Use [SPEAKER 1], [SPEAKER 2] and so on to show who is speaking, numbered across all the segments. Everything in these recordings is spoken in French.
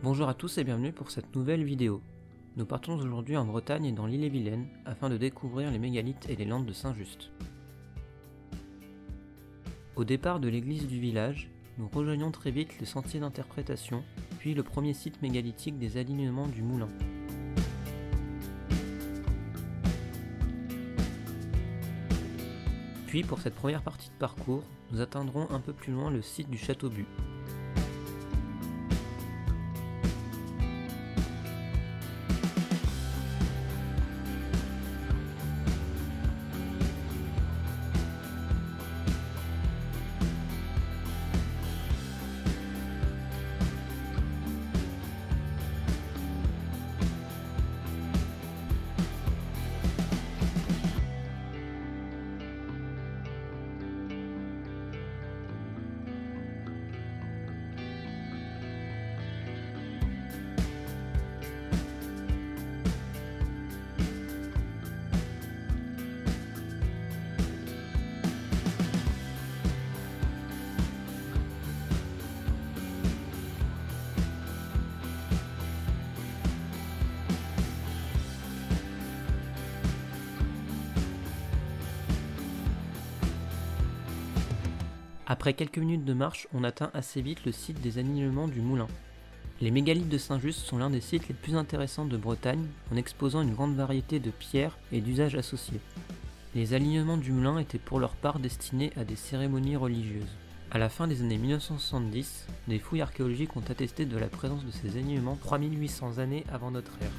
[SPEAKER 1] Bonjour à tous et bienvenue pour cette nouvelle vidéo. Nous partons aujourd'hui en Bretagne et dans l'Ille-et-Vilaine afin de découvrir les mégalithes et les landes de Saint-Just. Au départ de l'église du village, nous rejoignons très vite le sentier d'interprétation, puis le premier site mégalithique des alignements du Moulin. Puis pour cette première partie de parcours, nous atteindrons un peu plus loin le site du Château Bu. Après quelques minutes de marche, on atteint assez vite le site des alignements du Moulin. Les mégalithes de Saint-Just sont l'un des sites les plus intéressants de Bretagne, en exposant une grande variété de pierres et d'usages associés. Les alignements du Moulin étaient pour leur part destinés à des cérémonies religieuses. À la fin des années 1970, des fouilles archéologiques ont attesté de la présence de ces alignements 3800 années avant notre ère.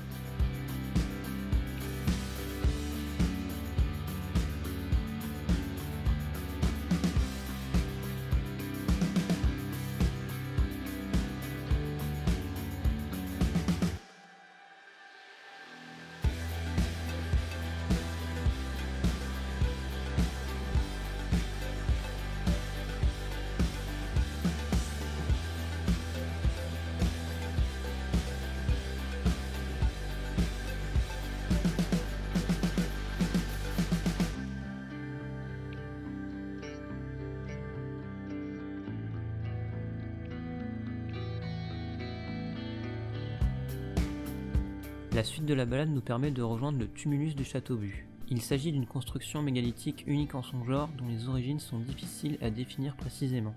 [SPEAKER 1] La suite de la balade nous permet de rejoindre le tumulus du Château Bu. Il s'agit d'une construction mégalithique unique en son genre dont les origines sont difficiles à définir précisément.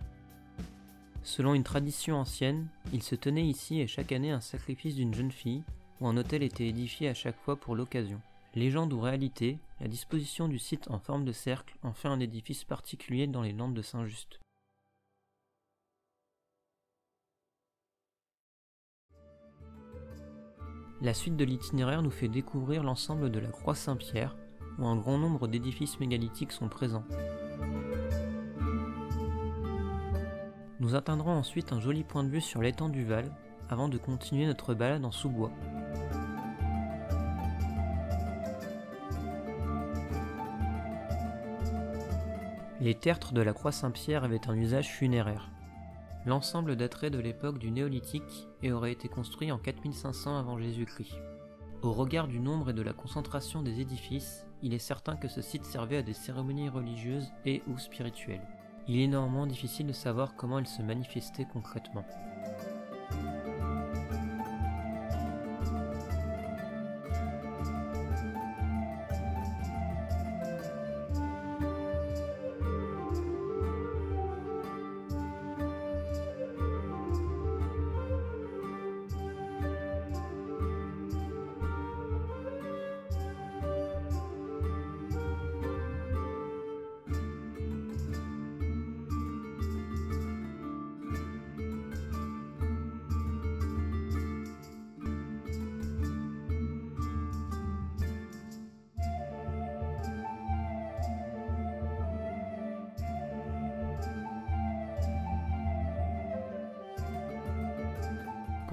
[SPEAKER 1] Selon une tradition ancienne, il se tenait ici et chaque année un sacrifice d'une jeune fille, où un autel était édifié à chaque fois pour l'occasion. Légende ou réalité, la disposition du site en forme de cercle en fait un édifice particulier dans les Landes de Saint-Just. La suite de l'itinéraire nous fait découvrir l'ensemble de la Croix Saint-Pierre, où un grand nombre d'édifices mégalithiques sont présents. Nous atteindrons ensuite un joli point de vue sur l'étang du Val, avant de continuer notre balade en sous-bois. Les tertres de la Croix Saint-Pierre avaient un usage funéraire. L'ensemble daterait de l'époque du Néolithique et aurait été construit en 4500 avant Jésus-Christ. Au regard du nombre et de la concentration des édifices, il est certain que ce site servait à des cérémonies religieuses et ou spirituelles. Il est néanmoins difficile de savoir comment elles se manifestaient concrètement.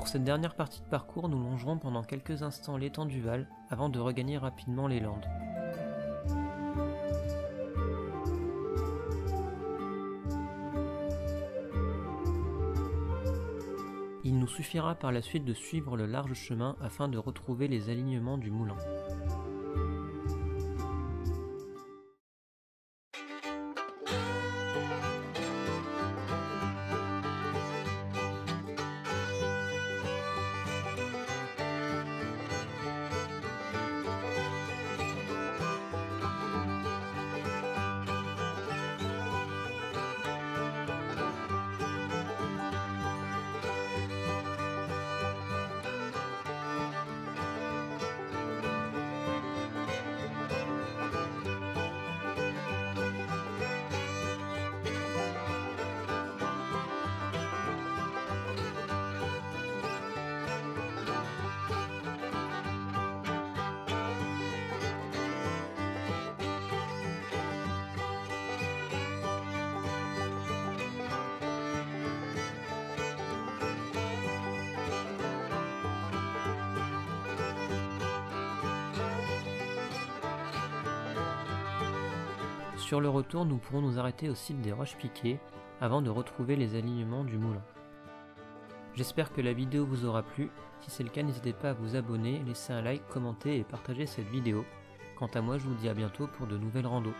[SPEAKER 1] Pour cette dernière partie de parcours, nous longerons pendant quelques instants l'étang du Val avant de regagner rapidement les Landes. Il nous suffira par la suite de suivre le large chemin afin de retrouver les alignements du moulin. Sur le retour, nous pourrons nous arrêter au site des Roches Piquées avant de retrouver les alignements du moulin. J'espère que la vidéo vous aura plu. Si c'est le cas, n'hésitez pas à vous abonner, laisser un like, commenter et partager cette vidéo. Quant à moi, je vous dis à bientôt pour de nouvelles randos.